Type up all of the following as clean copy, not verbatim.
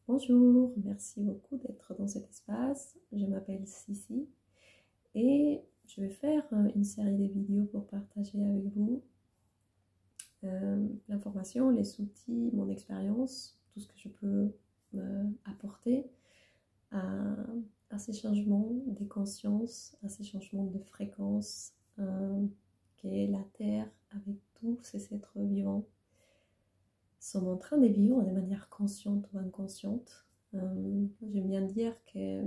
Bonjour, merci beaucoup d'être dans cet espace. Je m'appelle Sissi et je vais faire une série de vidéos pour partager avec vous l'information, les outils, mon expérience, tout ce que je peux apporter à, ces changements de conscience, à ces changements de fréquence qu'est la Terre avec tous ces êtres vivants sont en train de vivre de manière consciente ou inconsciente. J'aime bien dire que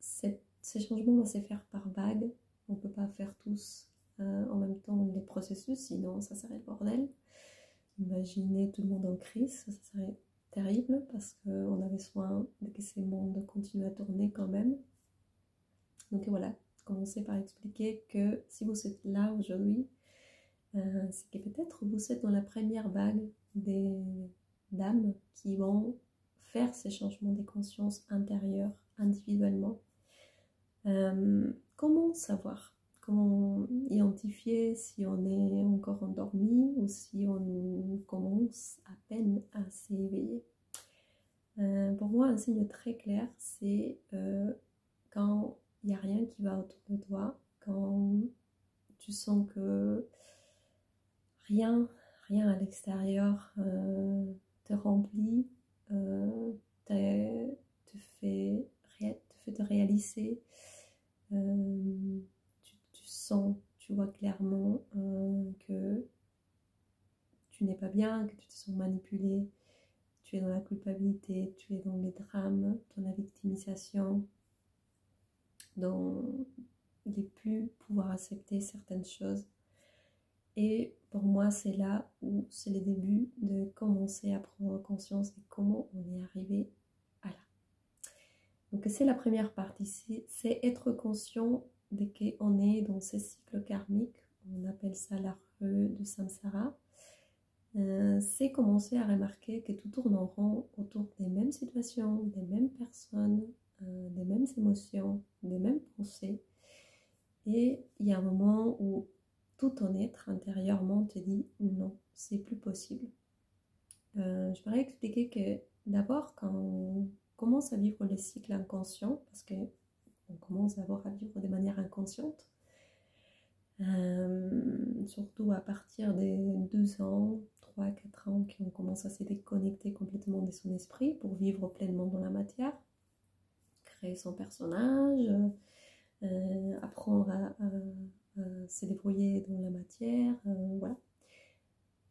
ces changements vont se faire par vagues. On ne peut pas faire tous en même temps les processus, sinon ça serait le bordel. Imaginez tout le monde en crise, ça serait terrible parce qu'on a besoin que ces mondes continuent à tourner quand même. Donc voilà, commencer par expliquer que si vous êtes là aujourd'hui, c'est que peut-être vous êtes dans la première vague des dames qui vont faire ces changements de conscience intérieure individuellement. Comment savoir? Comment identifier si on est encore endormi ou si on commence à peine à s'éveiller? Pour moi, un signe très clair, c'est quand il n'y a rien qui va autour de toi, quand tu sens que rien à l'extérieur te remplit, te fait te réaliser. Tu sens, tu vois clairement que tu n'es pas bien, que tu te sens manipulé, tu es dans la culpabilité, tu es dans les drames, dans la victimisation, dans ne plus pouvoir accepter certaines choses. Et pour moi, c'est là où c'est le début de commencer à prendre conscience de comment on est arrivé à là. Donc c'est la première partie, c'est être conscient de qu'on est dans ces cycles karmiques, on appelle ça la rue de samsara. C'est commencer à remarquer que tout tourne en rond autour des mêmes situations, des mêmes personnes, des mêmes émotions, des mêmes pensées. Et il y a un moment où tout ton être intérieurement te dit non, c'est plus possible. Je voudrais expliquer que d'abord, quand on commence à vivre les cycles inconscients, parce qu'on commence d'abord à vivre de manière inconsciente, surtout à partir des 2 ans, 3, 4 ans, qu'on commence à se déconnecter complètement de son esprit pour vivre pleinement dans la matière, créer son personnage, apprendre à se débrouiller dans la matière, voilà.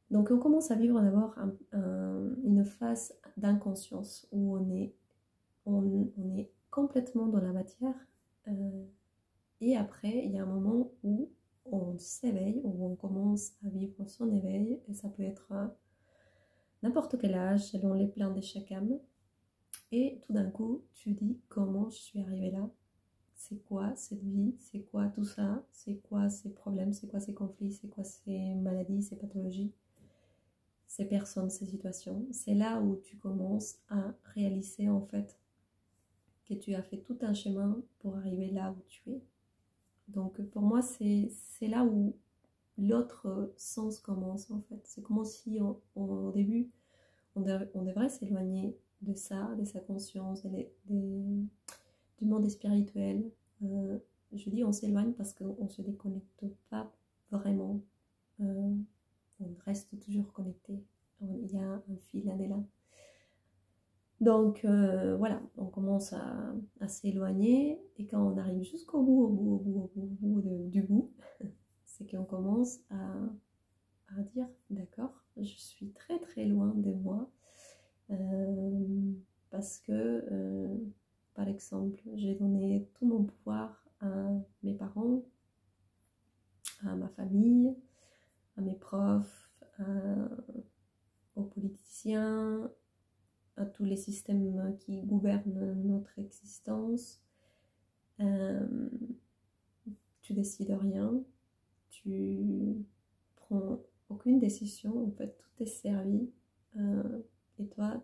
Donc on commence à vivre d'abord une phase d'inconscience où on est complètement dans la matière, et après il y a un moment où on s'éveille, où on commence à vivre son éveil, et ça peut être n'importe quel âge selon les plans de chaque âme, et tout d'un coup tu dis comment je suis arrivée là, c'est quoi cette vie, c'est quoi tout ça, c'est quoi ces problèmes, c'est quoi ces conflits, c'est quoi ces maladies, ces pathologies, ces personnes, ces situations. C'est là où tu commences à réaliser en fait que tu as fait tout un chemin pour arriver là où tu es. Donc pour moi c'est là où l'autre sens commence en fait. C'est comme si au début on devrait s'éloigner de ça, de sa conscience, du monde spirituel. Je dis on s'éloigne parce qu'on ne se déconnecte pas vraiment. On reste toujours connecté. Il y a un fil là et là. Donc voilà, on commence à s'éloigner, et quand on arrive jusqu'au bout, du bout, c'est qu'on commence à dire d'accord, je suis très très loin de moi, parce que par exemple j'ai donné tout mon pouvoir à mes parents, à ma famille, à mes profs, aux politiciens, à tous les systèmes qui gouvernent notre existence. Tu décides rien, tu prends aucune décision, en fait tout est servi, et toi